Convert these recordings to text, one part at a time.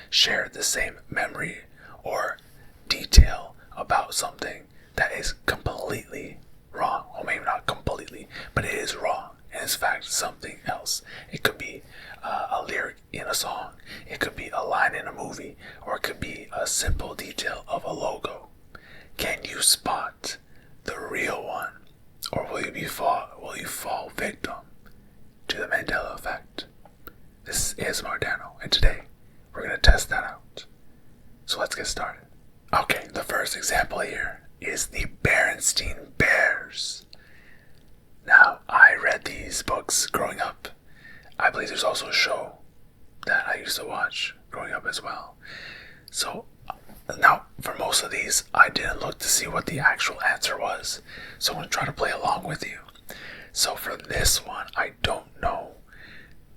share the same memory or detail about something that is completely wrong. Well, maybe not completely, but it is wrong. And it's in fact something else. It could be a lyric in a song, it could be a line in a movie, or it could be a simple detail of a logo. Can you spot the real one, or will you fall victim to the Mandela effect? This is Mardano, and today we're going to test that out. So let's get started. Okay, the first example here is the Berenstain Bears. Now, I read these books growing up. I believe there's also a show that I used to watch growing up as well. So, now, for most of these, I didn't look to see what the actual answer was. So I'm going to try to play along with you. So for this one, I don't know.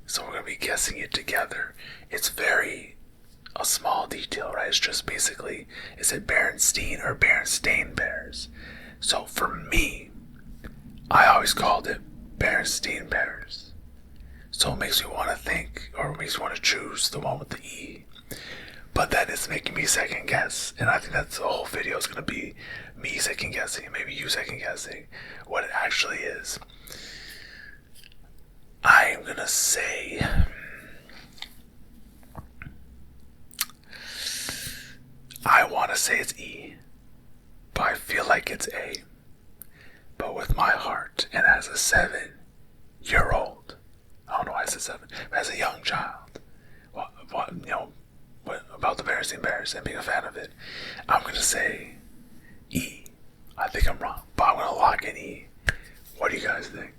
So we're going to be guessing it together. It's a small detail, right? It's just basically, is it Berenstain or Berenstain Bears? So for me, I always called it Berenstain Bears. So it makes me want to think, or it makes me want to choose the one with the E. But that is making me second guess. And I think that's the whole video is going to be me second guessing, maybe you second guessing what it actually is. I'm going to say, I want to say it's E, but I feel like it's A. But with my heart, and as a 7-year-old, I don't know why I said 7, but as a young child, what about the Berenstain Bears and being a fan of it, I'm going to say E. I think I'm wrong, but I'm going to lock in E. What do you guys think?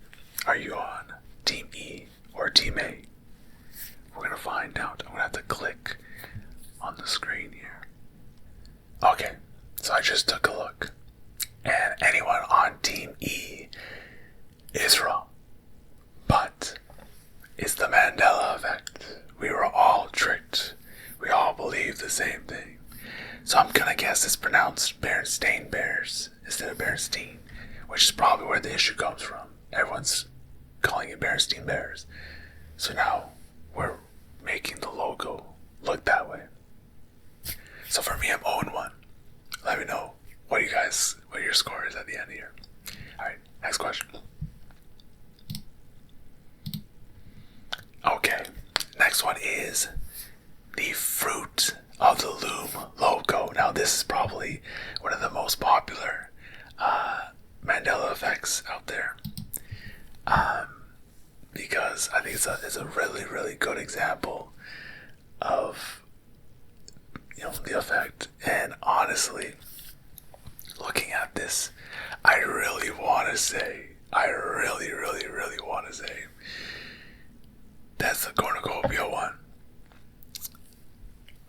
Are you on Team E or Team A? We're going to find out. I'm going to have to click on the screen here. Okay, so I just took a look. And anyone on Team E is wrong. But it's the Mandela effect. We were all tricked. We all believe the same thing. So I'm gonna guess it's pronounced Berenstain Bears instead of Berenstain, which is probably where the issue comes from. Everyone's calling it Berenstain Bears. So now we're making the logo look that way. So for me, I'm 0-1. Let me know what your score is at the end here. Alright, next question. Okay, next one is the Fruit of the Loom logo. Now this is probably one of the most popular Mandela effects out there, because I think it's a really, really good example of the effect. And honestly, looking at this, I really want to say that's the cornucopia one.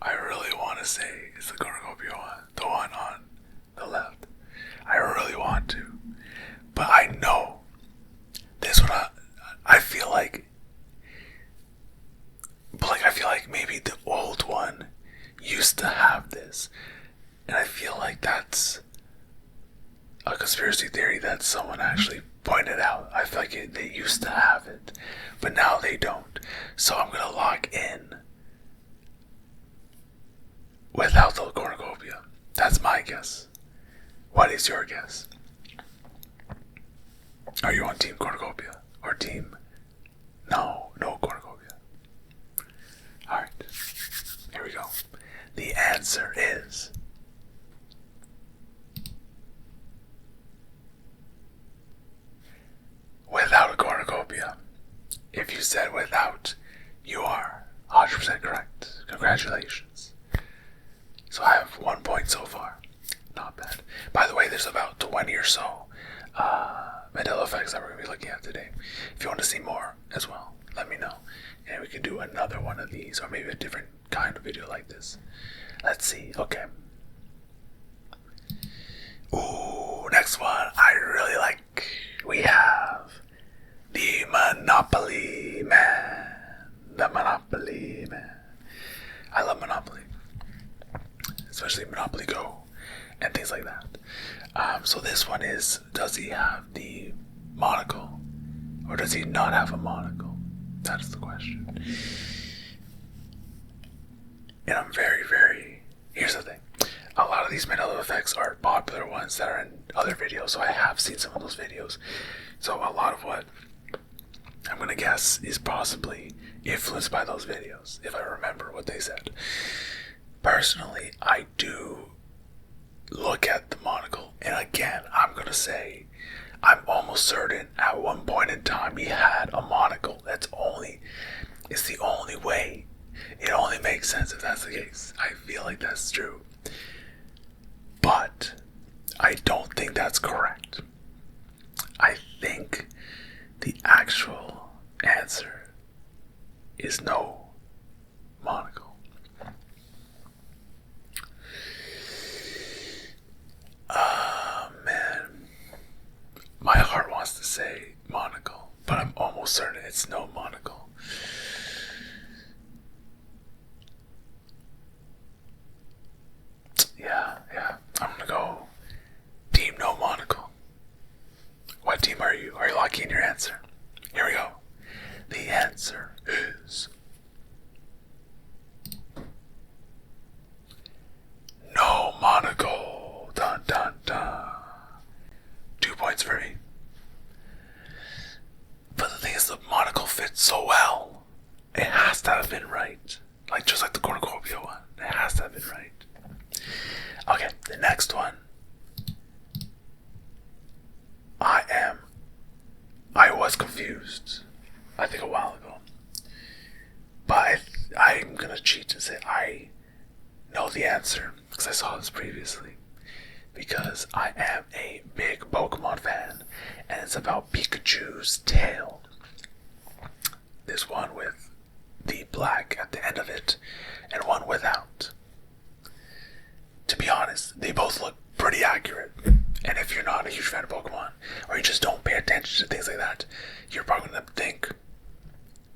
I really want to say it's the cornucopia one, the one on the left. I really want to, but I know this one. I feel like maybe the old one used to have this, and I feel like that's a conspiracy theory that someone actually pointed out. I feel like they used to have it, but now they don't. So I'm gonna lock in without the cornucopia. That's my guess. What is your guess? Are you on Team Cornucopia or Team no cornucopia? Alright, here we go. The answer is without a cornucopia. If you said without, you are 100% correct. Congratulations. So I have 1 point so far. Not bad. By the way, there's about 20 or so Mandela effects that we're going to be looking at today. If you want to see more as well, let me know. And we can do another one of these, or maybe a different kind of video like this. Let's see. Okay. Ooh, next one I really like. We have the Monopoly Man. The Monopoly Man. I love Monopoly, especially Monopoly Go and things like that. So this one is, does he have the monocle or does he not have a monocle? That's the question. And I'm here's the thing. A lot of these Mandela effects are popular ones that are in other videos, so I have seen some of those videos. So a lot of what I'm gonna guess is possibly influenced by those videos, if I remember what they said. Personally, I do look at the monocle, and again, I'm gonna say I'm almost certain at one point in time he had a monocle. It's the only way. It only makes sense if that's the case. I feel like that's true. But I don't think that's correct. I think the actual answer is no monocle. Man. My heart wants to say monocle, but I'm almost certain it's no monocle. Yeah. I'm gonna go team no monocle. What team are you? Are you locking in your answer? Here we go. The answer is no monocle. Dun dun dun. 2 points for me. But the thing is, the monocle fits so well. It has to have been right. Just like the cornucopia one. It has to have been right. Okay, the next one. I was confused, I think a while ago. But I'm gonna cheat and say I know the answer, because I saw this previously. Because I am a big Pokemon fan, and it's about Pikachu's tail. This one with the black at the end of it, and one without. To be honest, they both look pretty accurate. And if you're not a huge fan of Pokemon, or you just don't pay attention to things like that, you're probably going to think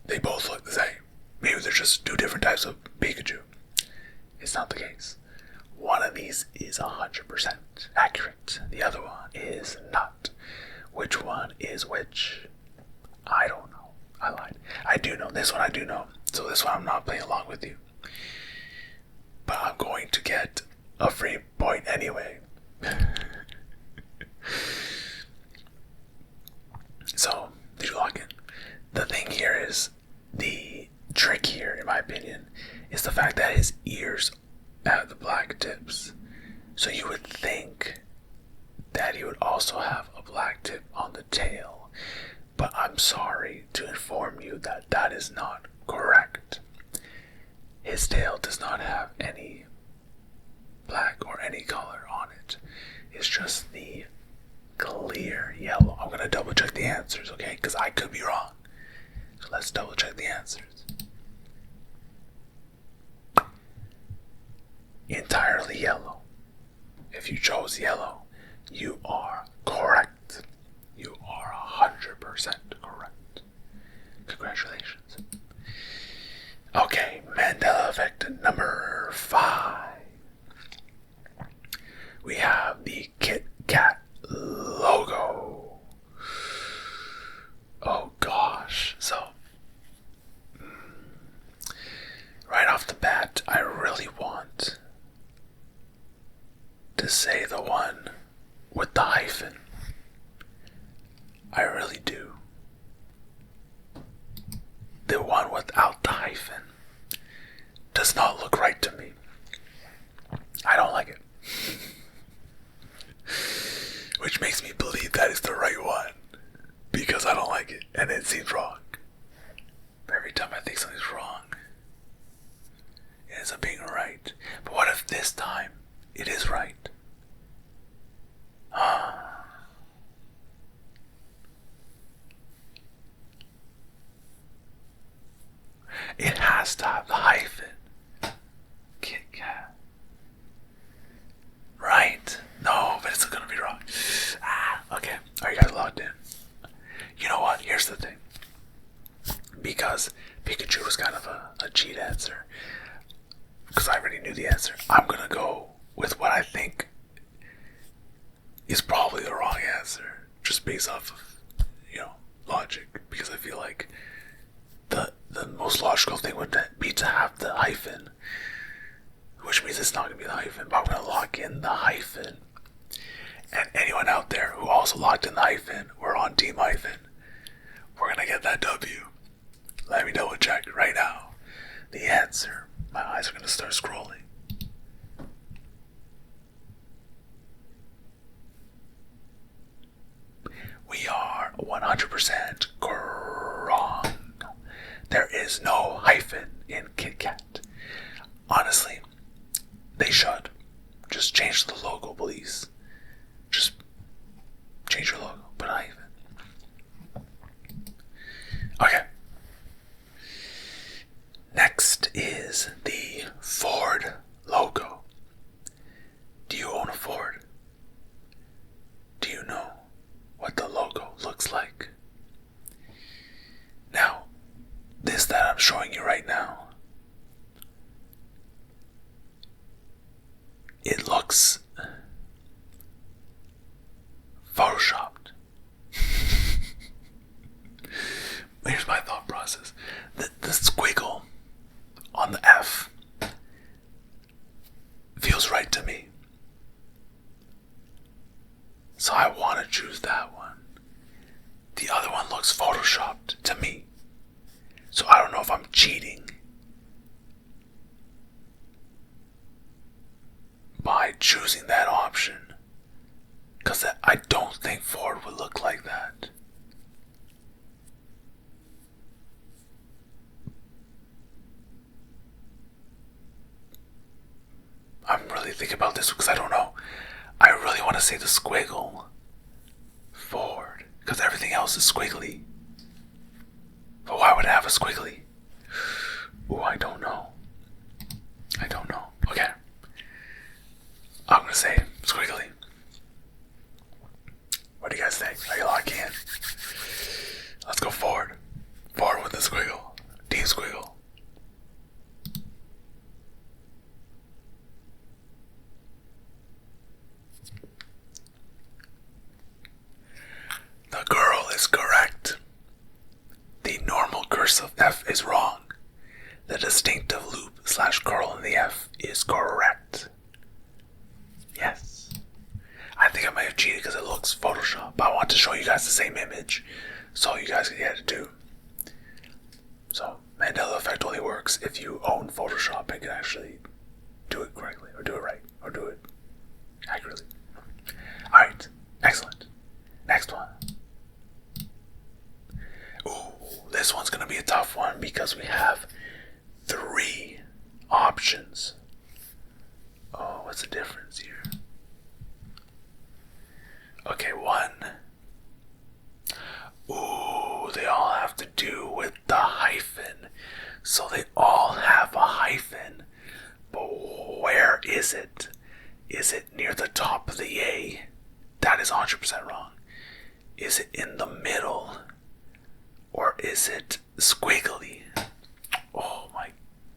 they both look the same. Maybe they're just two different types of Pikachu. It's not the case. One of these is 100% accurate. The other one is not. Which one is which? I don't know. I lied. I do know. This one I do know. So this one I'm not playing along with you. But I'm going to get a free point anyway. So, did you lock in? The thing here is, the trick here, in my opinion, is the fact that his ears have the black tips. So you would think that he would also have a black tip on the tail. But I'm sorry to inform you that that is not correct. His tail does not have any black or any color on it. It's just the clear yellow. I'm going to double check the answers, okay? Because I could be wrong. So let's double check the answers. Entirely yellow. If you chose yellow, you are correct. You are 100% correct. Congratulations. Okay, Mandela effect number 5. We have the Kit Kat logo. Oh gosh. So, right off the bat, I really want to say the one with the hyphen. I really do. The one without the hyphen does not look right to me. I don't like it. Which makes me believe that is the right one, because I don't like it and it seems wrong. But every time I think something's wrong, it ends up being right. But what if this time it is right? It has to have the hyphen. Kit Kat. Right? No, but it's gonna be wrong. Okay. Are you guys locked in? You know what? Here's the thing. Because Pikachu was kind of a cheat answer, because I already knew the answer, I'm gonna go with what I think is probably the wrong answer, just based off of, logic. Because I feel like the most logical thing would be to have the hyphen. which means it's not going to be the hyphen, but I'm going to lock in the hyphen. And anyone out there who also locked in the hyphen, we're on team hyphen. We're going to get that W. Let me double check right now. The answer. My eyes are going to start scrolling. We are 100% wrong. There is no hyphen in Kit Kat. Honestly, they should. Just change the logo, please. Just change your logo, put a hyphen. Okay. Next is the Ford logo. Do you own a Ford? Do you know what the logo looks like? Now, this that I'm showing you right now, it looks photoshopped. Here's my thought process. The squiggle on the F feels right to me. So I want to choose that one. The other one looks photoshopped to me. So I don't know if I'm cheating by choosing that option, because I don't think Ford would look like that. I'm really thinking about this because I don't know. I really want to say the squiggle Ford, because everything else is squiggly. But why would it have a squiggly? Ooh, I don't know. Okay. I'm gonna say squiggly. What do you guys think? Are you locking in? Let's go Ford. Ford with the squiggle. Team squiggle. The girl is correct. The normal cursive F is wrong. The distinctive loop / curl in the F is correct. Yes. I think I might have cheated because it looks Photoshop. But I want to show you guys the same image so you guys can get it too. So Mandela effect only works if you own Photoshop and can actually do it correctly, or do it right, or do it accurately. Alright, excellent. Next one. Ooh, this one's gonna be a tough one because we have 3 options. Oh, what's the difference here? Okay, 1. Ooh, they all have to do with the hyphen. So they all have a hyphen. But where is it? Is it near the top of the A? That is 100% wrong. Is it in the middle? Or is it squiggly? Oh my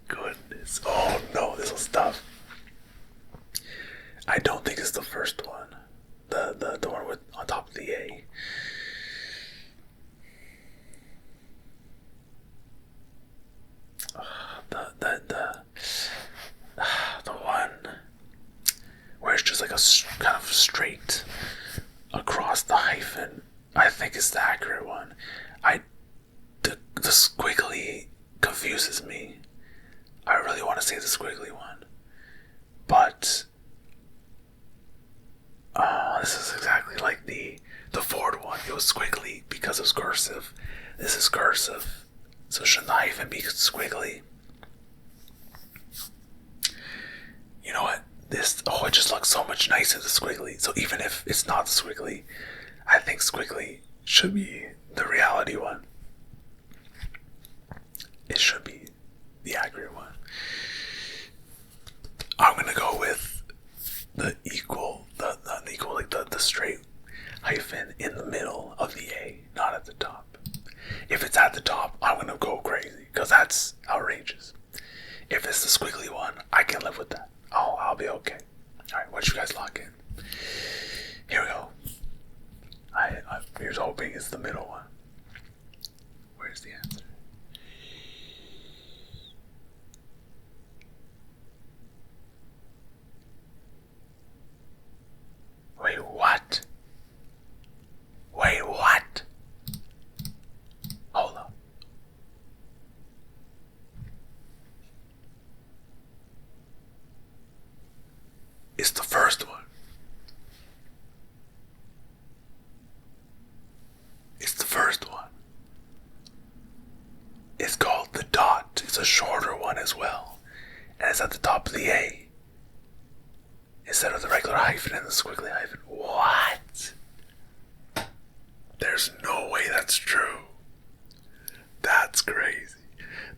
goodness. Oh no, this was tough. I don't think it's the first one. The one with on top of the A. The one where it's just like a kind of straight across the hyphen, I think is the accurate one. The squiggly confuses me. I really want to say the squiggly one, but this is exactly like the Ford one. It was squiggly because it was cursive. This is cursive, so shouldn't the hyphen be squiggly? You know what? It just looks so much nicer the squiggly. So even if it's not the squiggly, I think squiggly should be the reality one. It should be the accurate one. I'm gonna go with the equal, like the straight hyphen in the middle of the A, not at the top. If it's at the top, I'm gonna go crazy because that's outrageous. If it's the squiggly one, I can live with that. I'll be okay. Alright, what you guys lock in? Here we go. I'm here's hoping it's the middle one. Where's the answer? first one. It's the first one. It's called the dot. It's a shorter one as well. And it's at the top of the A. Instead of the regular hyphen and the squiggly hyphen. What? There's no way that's true. That's crazy.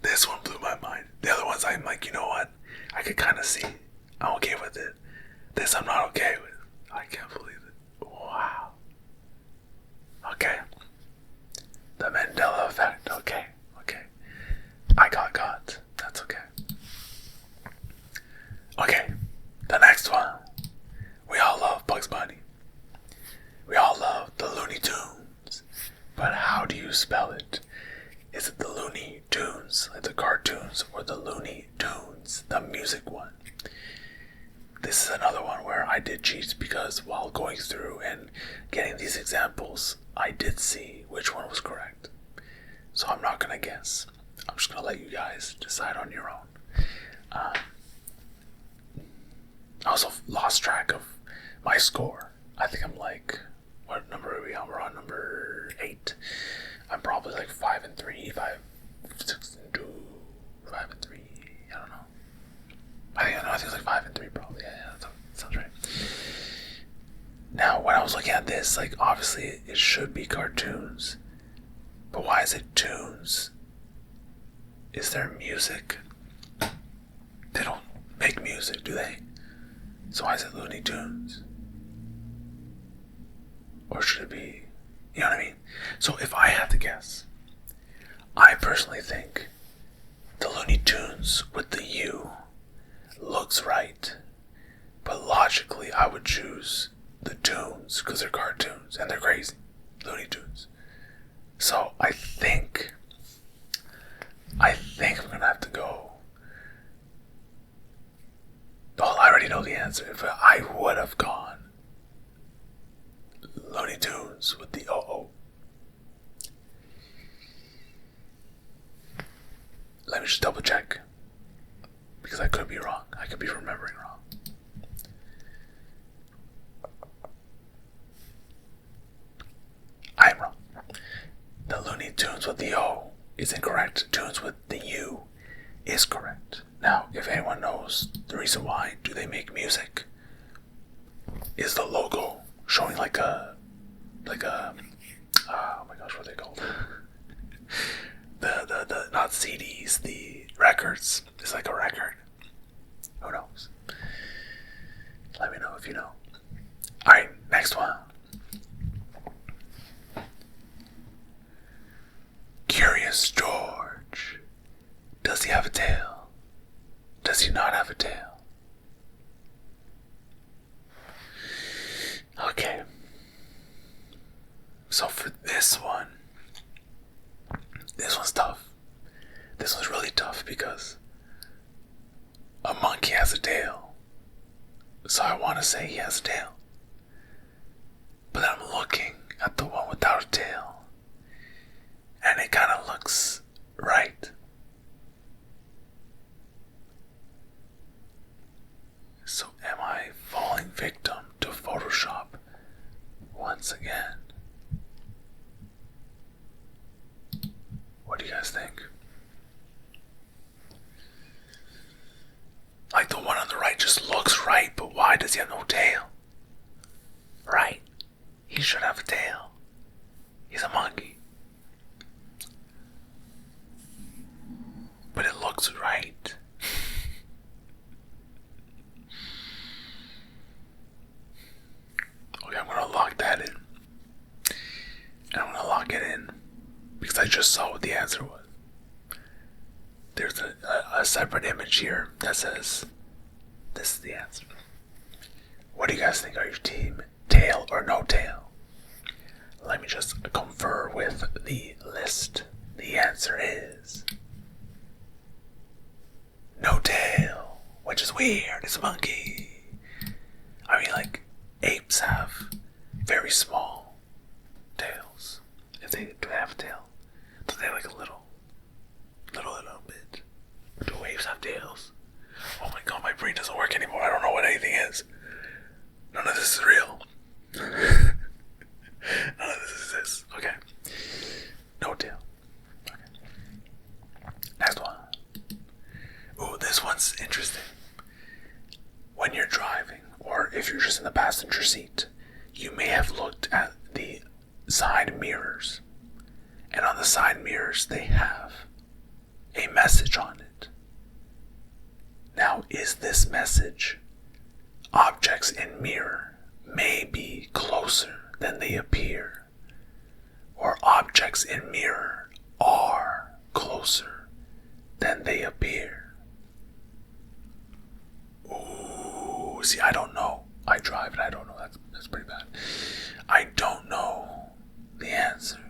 This one blew my mind. The other ones I'm like, you know what? I could kind of see. I'm okay with it. This I'm not okay with. I can't believe it. Wow. Okay. The Mandela effect. Okay. I got got. That's okay. Okay. The next one. We all love Bugs Bunny. We all love the Looney Tunes. But how do you spell it? Is it the Looney Tunes, like the cartoons, or the Looney Tunes, the music one? This is another one where I did cheat because while going through and getting these examples, I did see which one was correct. So I'm not going to guess. I'm just going to let you guys decide on your own. I also lost track of my score. I think I'm like, what number are we on? We're on number 8. I'm probably like 5 and 3, 5, 6 and 2, 5 and 3. I don't know. I think it's like 5 and 3 probably. Yeah, that sounds right. Now, when I was looking at this, like obviously it should be cartoons, but why is it tunes? Is there music? They don't make music, do they? So why is it Looney Tunes? Or should it be, you know what I mean? So if I had to guess, I personally think the Looney Tunes with the U looks right. But logically, I would choose the tunes because they're cartoons and they're crazy. Looney Tunes. So I think I'm gonna have to go. Well, I already know the answer, but I would have gone Looney Tunes with the O-O. Let me just double check. Because I could be wrong. I could be remembering wrong. I'm wrong. The Looney Tunes with the O is incorrect. Tunes with the U is correct. Now, if anyone knows the reason why, do they make music? Is the logo showing like a oh my gosh, what are they called? the not CDs, the records. It's like a record. Who knows? Let me know if you know. Alright, next one. Curious George. Does he have a tail? Does he not have a tail? Okay. So for this one's tough. This one's really tough because a monkey has a tail. So I want to say he has a tail. But then I'm looking at the one without a tail. And it kind of looks right. So am I falling victim to Photoshop once again? What do you guys think? Like the one on the right just looks right, but why does he have no tail? Right? He should have a tail. He's a monkey. But it looks right. Okay, I'm gonna lock that in. And I'm gonna lock it in because I just saw what the answer was. There's a separate image here that says this is the answer. What do you guys think? Are your team tail or no tail? Let me just confer with the list. The answer is no tail, which is weird. It's a monkey. I mean, like, apes have very small tails. If they do have a tail, do they have like a little bit? Do apes have tails? Oh my god, my brain doesn't work anymore. I don't know what anything is. None of this is real. None of this exists. Okay. No deal. Okay. Next one. Ooh, this one's interesting. When you're driving, or if you're just in the passenger seat, you may have looked at the side mirrors. And on the side mirrors, they have a message on it. Now, is this message, objects in mirror may be closer than they appear, or objects in mirror are closer than they appear? Ooh, see, I don't know. I drive and I don't know. That's pretty bad. I don't know the answer.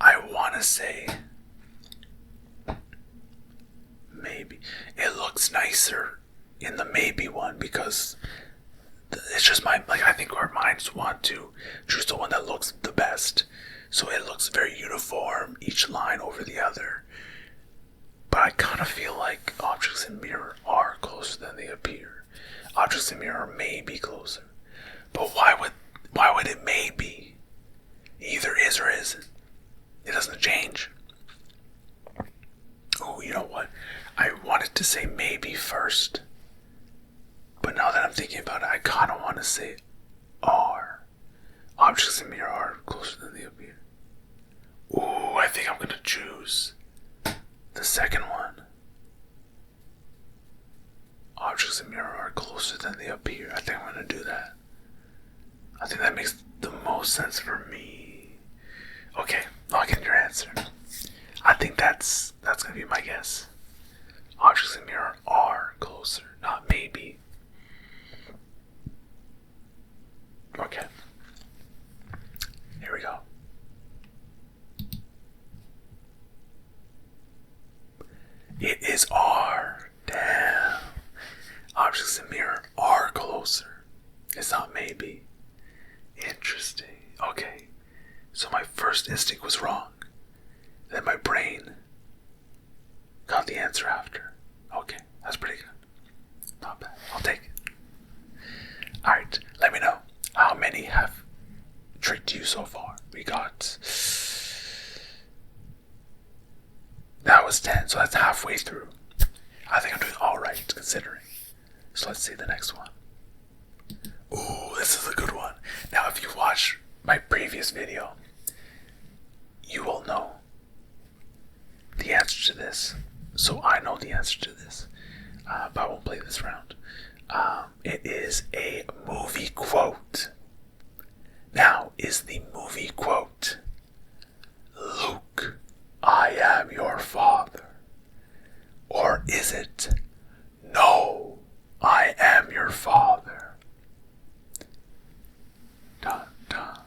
I want to say maybe. It looks nicer in the maybe one because it's just I think our minds want to choose the one that looks the best. So it looks very uniform, each line over the other. But I kind of feel like objects in mirror are closer than they appear. Objects in mirror may be closer. But why would it may be? Either is or isn't. It doesn't change. Oh, you know what? I wanted to say maybe first. But now that I'm thinking about it, I kind of want to say are. Objects in mirror are closer than they appear. Ooh, I think I'm going to choose the second one. Objects in mirror are closer than they appear. I think I'm going to do that. I think that makes the most sense for me. Okay, lock in your answer. I think that's going to be my guess. Objects in mirror are closer, not maybe. Okay. Here we go. It is R. Damn. Objects in mirror are closer. It's not maybe. Interesting. Okay. So my first instinct was wrong. Then my brain got the answer after. Okay, that's pretty good. Not bad. I'll take it. Alright, let me know how many have tricked you so far. We got... That was 10, so that's halfway through. I think I'm doing alright, considering. So let's see the next one. Ooh, this is a good one. Now, if you watch my previous video, you will know the answer to this. So I know the answer to this, but I won't play this round. It is a movie quote. Now, is the movie quote, Luke, I am your father? Or is it, no, I am your father? Dun, dun,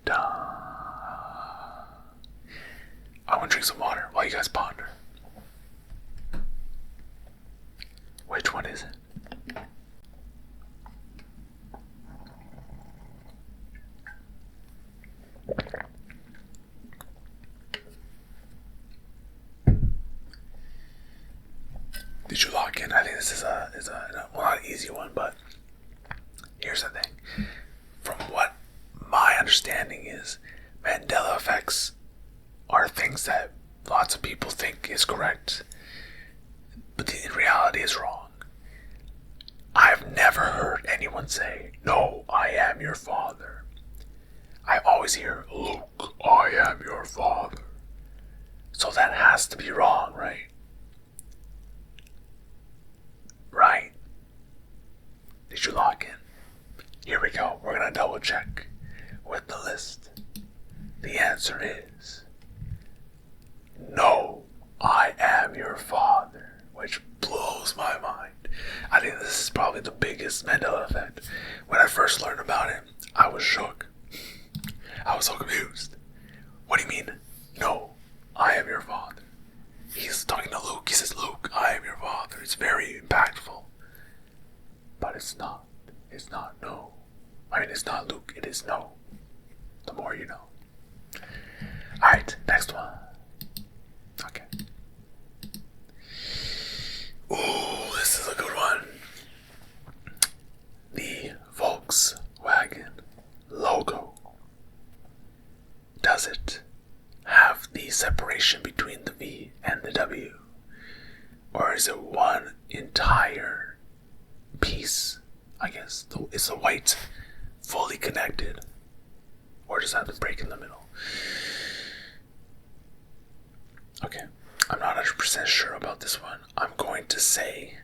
dun. I want to drink some water while you guys ponder. Which one is it? Did you lock in? I think this is well, not an easy one, but here's the thing. From what my understanding is, Mandela effects are things that lots of people think is correct, but in reality is wrong. I've never heard anyone say, no, I am your father. I always hear, Luke, I am your father. So that has to be wrong, right? Right? Did you lock in? Here we go. We're going to double check with the list. The answer is, no, I am your father, which blows my mind. I think this is probably the biggest Mandela effect. When I first learned about it, I was shook. I was so confused. What do you mean, no, I am your father? He's talking to Luke. He says, Luke, I am your father. It's very impactful. But it's not. It's not no. I mean, it's not Luke. It is no. The more you know. Alright, next one. Okay. between the V and the W? Or is it one entire piece? I guess. Is the white fully connected? Or does it have to break in the middle? Okay. I'm not 100% sure about this one. I'm going to say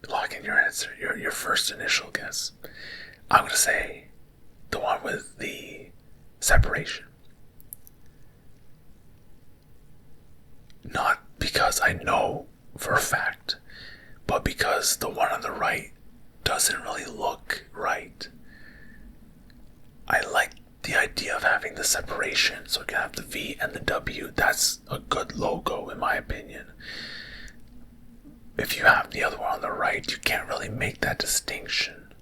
lock in your answer, your first initial guess. I'm going to say the one with the separation. Not because I know for a fact, but because the one on the right doesn't really look right. I like the idea of having the separation, so we can have the V and the W. That's a good logo in my opinion. If you have the other one on the right, you can't really make that distinction.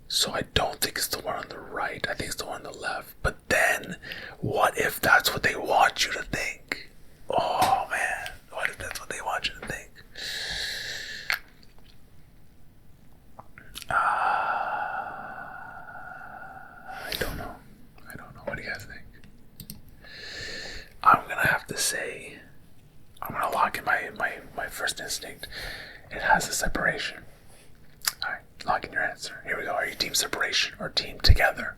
So I don't think it's the one on the right. I think it's the one on the left. But then, what if that's what they want you to think? Oh man, what if that's what they want you to think? I don't know. What do you guys think? I'm gonna have to say, I'm gonna lock in my first instinct. It has a separation. Alright, lock in your answer. Here we go. Are you team separation or team together?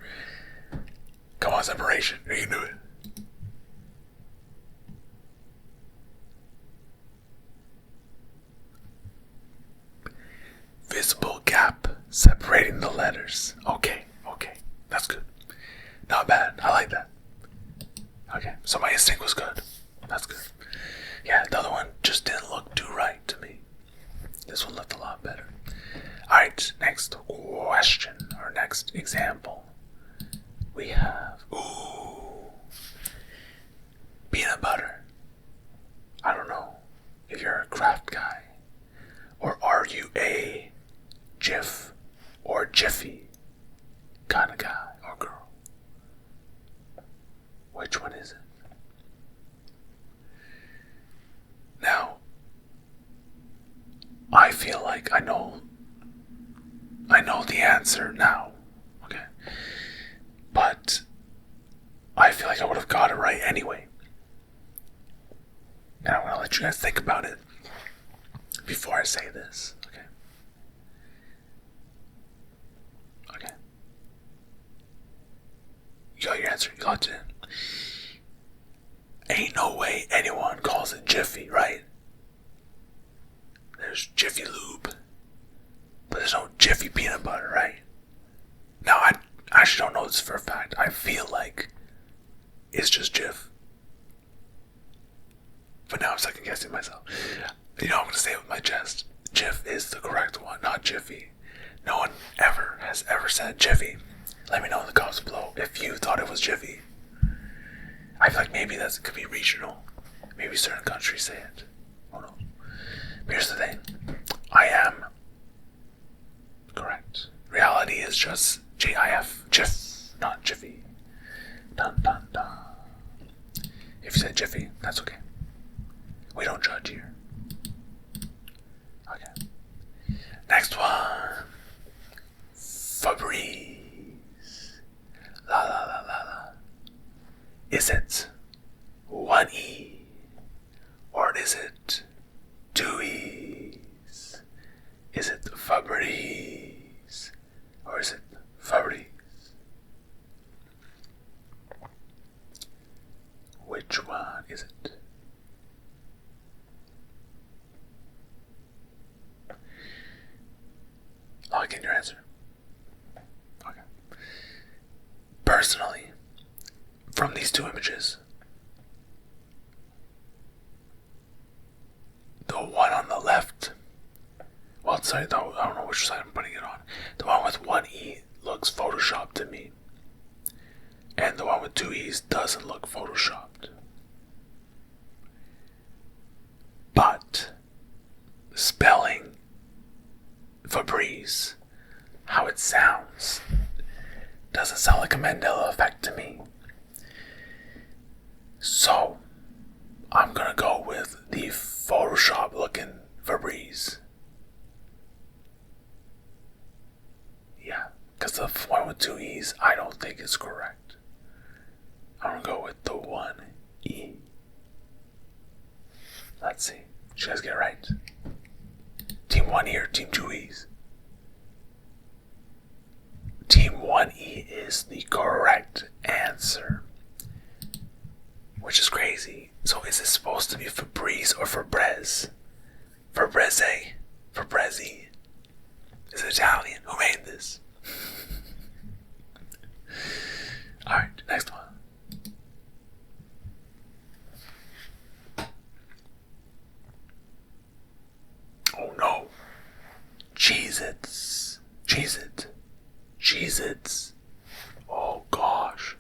Come on, separation. You can do it. Visible gap separating the letters. Okay. That's good. Not bad. I like that. Okay, so my instinct was good. That's good. Yeah, the other one just didn't look too right to me. This one looked a lot better. Alright, next question, or next example. We have, peanut butter. I don't know if you're a craft guy, or are you a Jif or Jiffy kind of guy or girl? Which one is it? Now, I feel like I know the answer now, okay? But I feel like I would have got it right anyway. And I'm gonna let you guys think about it before I say this, okay? Okay. You got your answer, you locked it in. Ain't no way anyone calls it Jiffy, right? There's Jiffy Lube, but there's no Jiffy peanut butter, right? Now, I actually don't know this for a fact. I feel like it's just Jif. But now I'm second guessing myself. I'm gonna say it with my chest. Jif is the correct one, not Jiffy. No one has ever said Jiffy. Let me know in the comments below if you thought it was Jiffy. I feel like maybe that could be regional. Maybe certain countries say it. Oh no. But here's the thing. I am correct. Reality is just J-I-F. Jif, not Jiffy. Dun dun dun. If you said Jiffy, that's okay. We don't judge here. Okay. Next one. Febreze. La la la la la. Is it one E? Or is it two E's? Is it Febreze? Or is it Febreze? Which one is it? Lock in your answer. Okay. Personally, from these two images, the one on the left, well, sorry, I don't know which side I'm putting it on. The one with one E looks photoshopped to me. And the one with two E's doesn't look photoshopped. But spelling Febreze, how it sounds, doesn't sound like a Mandela effect to me. So, I'm gonna go with the Photoshop looking Febreze. Yeah, Because the one with two E's, I don't think is correct. I'm gonna go with the one E. Let's see. Did you guys get it right? Team 1E or Team 2E's? Team 1E is the correct answer. Which is crazy. So is it supposed to be Febreze or Febreze? Febreze? Febreze? Is it Italian? Who made this? Alright, next one. Oh no. Cheez-Its. Cheez-It. Cheez-Its. Oh gosh.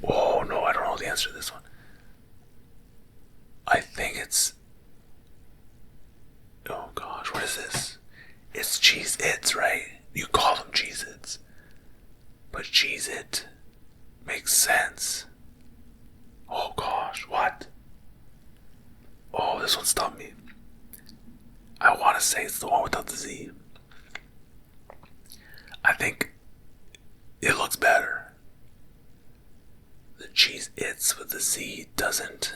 Oh no, I don't know the answer to this one. I think it's... Oh gosh, what is this? It's Cheez-Its, right? You call them Cheez-Its. But Cheez-It makes sense. Oh gosh, what? Oh, this one stumped me. I want to say it's the one without the Z. I think it looks better. The Cheez-Its with the Z doesn't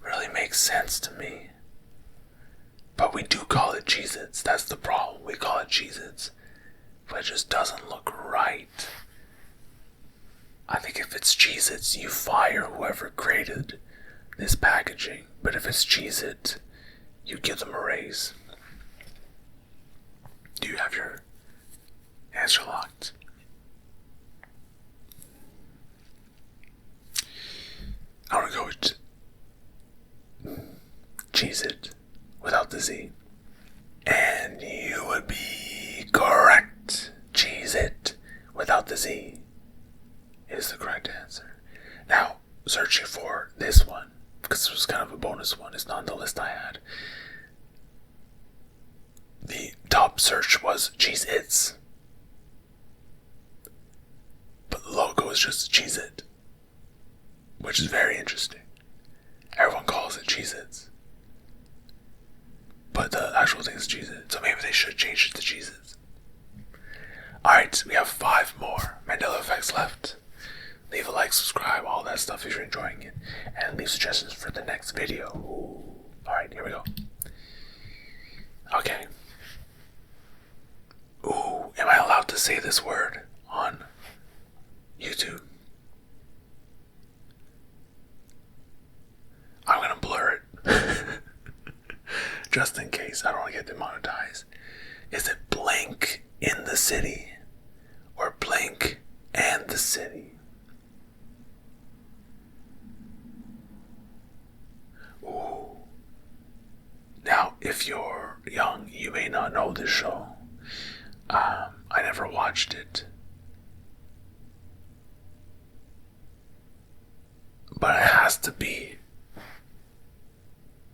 really make sense to me. But we do call it Cheez-Its. That's the problem. We call it Cheez-Its. But it just doesn't look right. I think if it's Cheez-Its, you fire whoever created this packaging. But if it's Cheez-It, you give them a raise. Do you have your answer locked? I'm gonna go with Cheez-It without the Z. And you would be correct. Cheez-It without the Z is the correct answer. Now, searching for this one, because this was kind of a bonus one, it's not on the list I had. The top search was Cheez-Its. But the logo is just Cheez-It, which is very interesting. Everyone calls it Cheez-Its, but the actual thing is Cheez-It, so maybe they should change it to Cheez-Its. Alright, we have 5 more Mandela effects left. Leave a like, subscribe, all that stuff if you're enjoying it, and leave suggestions for the next video. Alright, here we go. Okay. Ooh, am I allowed to say this word on YouTube? I'm gonna blur it. Just in case. I don't want to get demonetized. Is it blank in the city? Or blank and the city? Ooh. Now, if you're young, you may not know this show. I never watched it. But it has to be.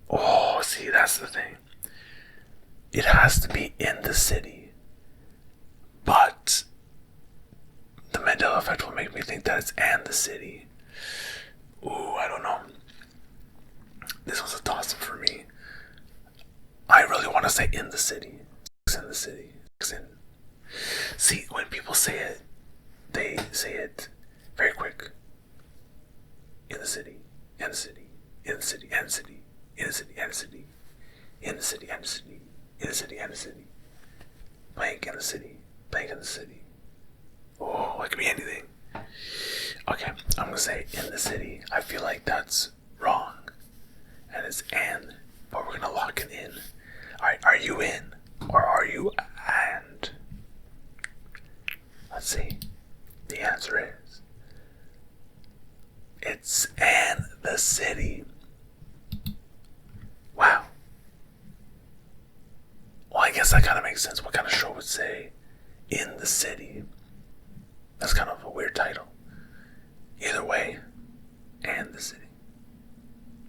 Oh, see, that's the thing. It has to be in the city. But the Mandela effect will make me think that it's and the city. Ooh, I don't know. This was a toss-up for me. I really want to say in the city. It's in the city. It's in. See, when people say it, they say it very quick. In the city, in the city, in the city, in the city, in the city, in the city, in the city, in the city, in the city, in the city. Blank in the city, blank in the city. Oh, it could be anything. Okay, I'm gonna say in the city. I feel like that's wrong. And it's and, but we're gonna lock it in. Alright, are you in? Or are you and? Let's see. The answer is it's and the city. Wow. Well, I guess that kind of makes sense. What kind of show would say in the city? That's kind of a weird title. Either way, and the city.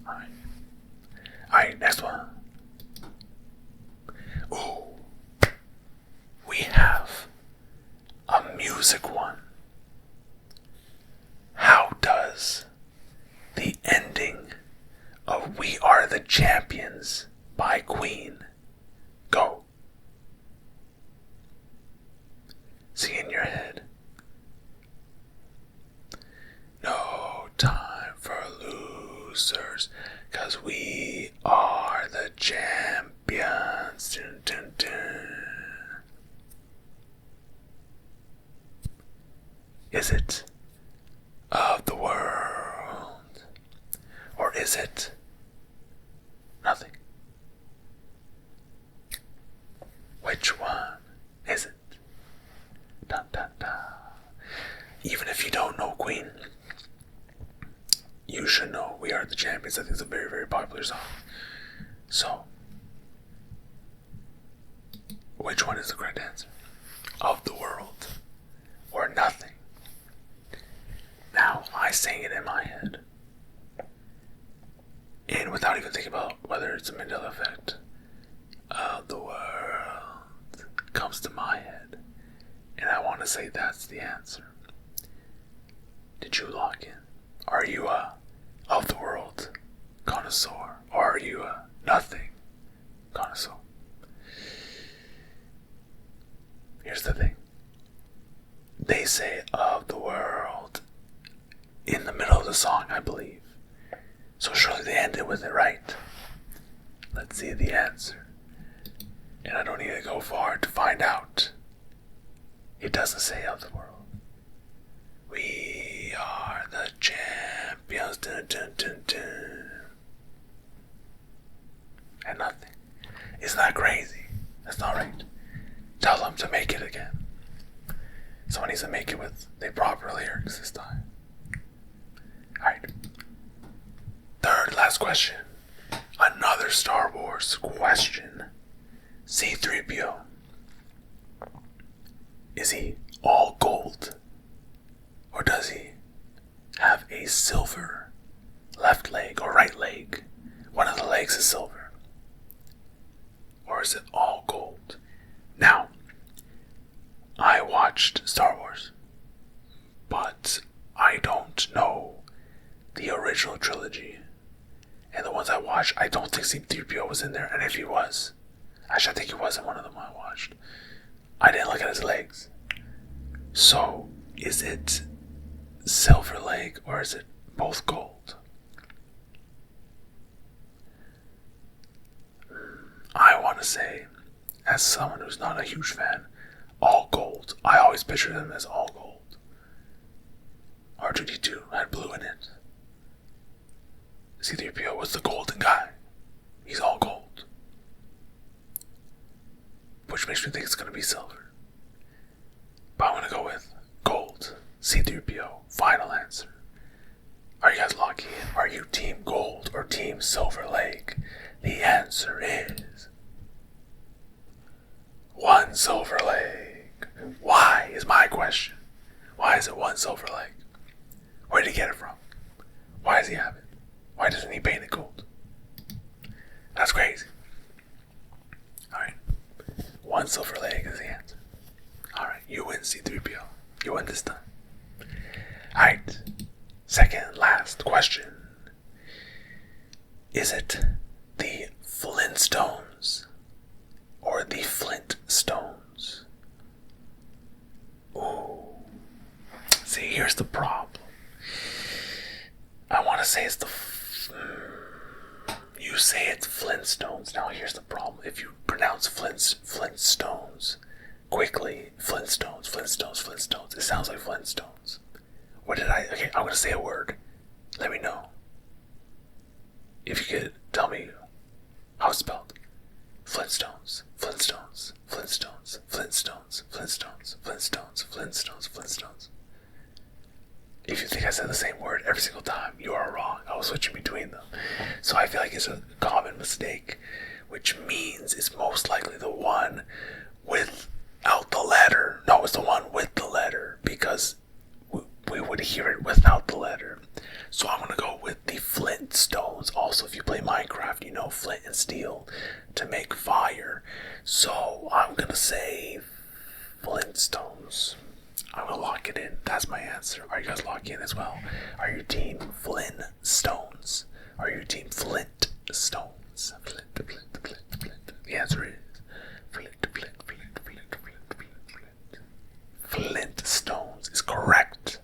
Alright. Alright, next one. Ooh. We have a music one. How does the ending of We Are the Champions by Queen go? 'Cause we are the champions. Dun, dun, dun. Is it of the world? Or is it nothing? Which one is it? Dun, dun, dun. Even if you don't know Queen, you should know We Are the Champions. I think it's a very, very popular song. So, which one is the correct answer? Of the world or nothing? Now, I sang it in my head. And without even thinking about whether it's a Mandela effect, of the world comes to my head. And I want to say that's the answer. Did you lock in? Are you a of the world connoisseur? Or are you a nothing connoisseur? Here's the thing. They say of the world in the middle of the song, I believe. So surely they ended with it right. Let's see the answer. And I don't need to go far to find out. It doesn't say of the world. We are the champions. Dun, dun, dun, dun. And nothing. Isn't that crazy? That's not right. Tell them to make it again. Someone needs to make it with the proper lyrics this time. Alright. Third last question. Another Star Wars question. C-3PO. Is he all gold? Or does he have a silver left leg or right leg? One of the legs is silver. Or is it all gold? Now, I watched Star Wars, but I don't know the original trilogy. And the ones I watched, I don't think C-3PO was in there. And if he was, actually I think he was in one of them I watched. I didn't look at his legs. So, is it silver leg or is it both gold? I want to say, as someone who's not a huge fan, all gold. I always picture them as all gold. R2-D2 had blue in it. C-3PO was the golden guy. He's all gold. Which makes me think it's going to be silver. But I'm going to go with gold. C-3PO. Final answer. Are you guys locking in? Are you team gold or team silver leg? The answer is one silver leg. Why is my question. Why is it one silver leg? Where did he get it from? Why does he have it? Why doesn't he paint it gold? That's crazy. Alright. One silver leg is the answer. Alright, you win C-3PO. You win this time. Alright. Second last question. Is it the Flintstones or the Flintstones? Ooh. See, here's the problem. I want to say it's the... You say it's Flintstones. Now here's the problem. If you pronounce Flintstones quickly, Flintstones, it sounds like Flintstones. Okay, I'm going to say a word. Let me know. If you could tell me how it's spelled. Flintstones. If you think I said the same word every single time, you are wrong. I was switching between them. So I feel like it's a common mistake, which means it's most likely the one without the letter. No, it's the one with the letter, because we would hear it without the letter. So I'm going to go with the Flintstones. Also, if you play Minecraft, you know flint and steel to make fire. So I'm going to say Flintstones. I'm going to lock it in. That's my answer. Are you guys locking in as well? Are you team Flintstones? Are you team Flintstones? Flint. The answer is Flint. Flintstones is correct.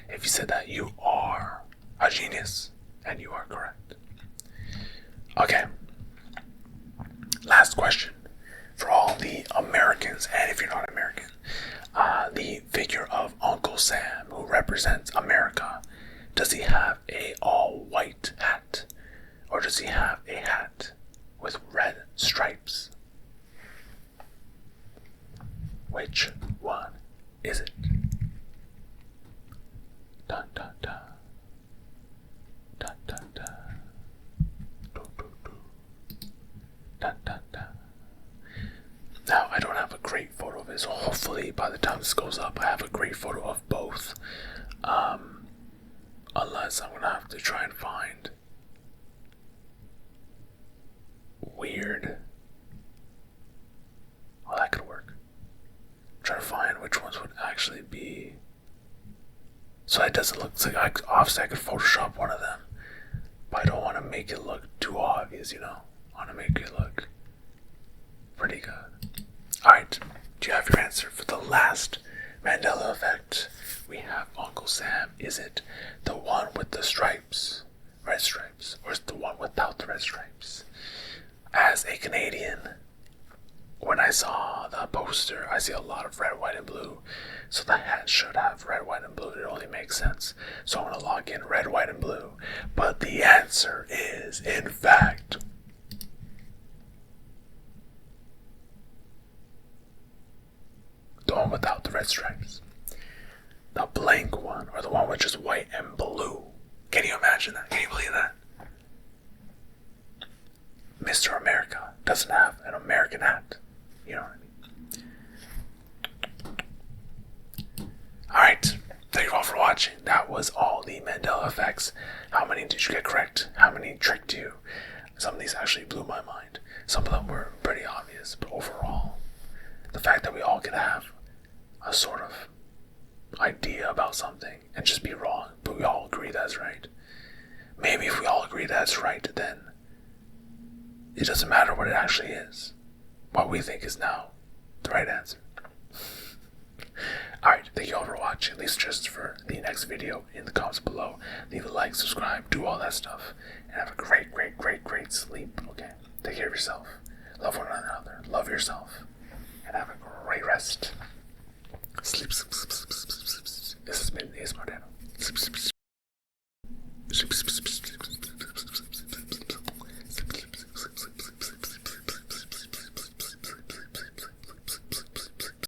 If you said that, you are a genius. And you are correct. Uncle Sam, who represents America, does he have a all-white hat? Or does he have a hat with red stripes? Which one is it? Dun dun dun. Dun dun dun. Do, do, do. Dun dun dun. Now, I don't have a great photo of it, so hopefully by the time this goes up, I have a great photo of both. Unless I'm gonna have to try and find weird. Well, that could work. Try to find which ones would actually be. So it doesn't look like obviously I could Photoshop one of them, but I don't want to make it look too obvious, you know. I want to make it look pretty good. Alright, do you have your answer for the last Mandela effect? We have Uncle Sam. Is it the one with the stripes, red stripes, or is it the one without the red stripes? As a Canadian, when I saw the poster, I see a lot of red, white, and blue. So the hat should have red, white, and blue. It only makes sense. So I'm going to log in red, white, and blue. But the answer is, in fact, the one without the red stripes. The blank one, or the one with just white and blue. Can you imagine that? Can you believe that? Mr. America doesn't have an American hat. You know what I mean? Alright, thank you all for watching. That was all the Mandela effects. How many did you get correct? How many tricked you? Some of these actually blew my mind. Some of them were pretty obvious, but overall, the fact that we all can have a sort of idea about something and just be wrong, but we all agree that's right. Maybe if we all agree that's right, then it doesn't matter what it actually is. What we think is now the right answer. Alright, thank you all for watching. Leave suggestions for the next video in the comments below. Leave a like, subscribe, do all that stuff. And have a great, great, great, great sleep. Okay? Take care of yourself. Love one another. Love yourself. And have a great rest. Sleep, sleep, sleep, sleep, sleep, sleep, sleep. This has been ASMR Dano.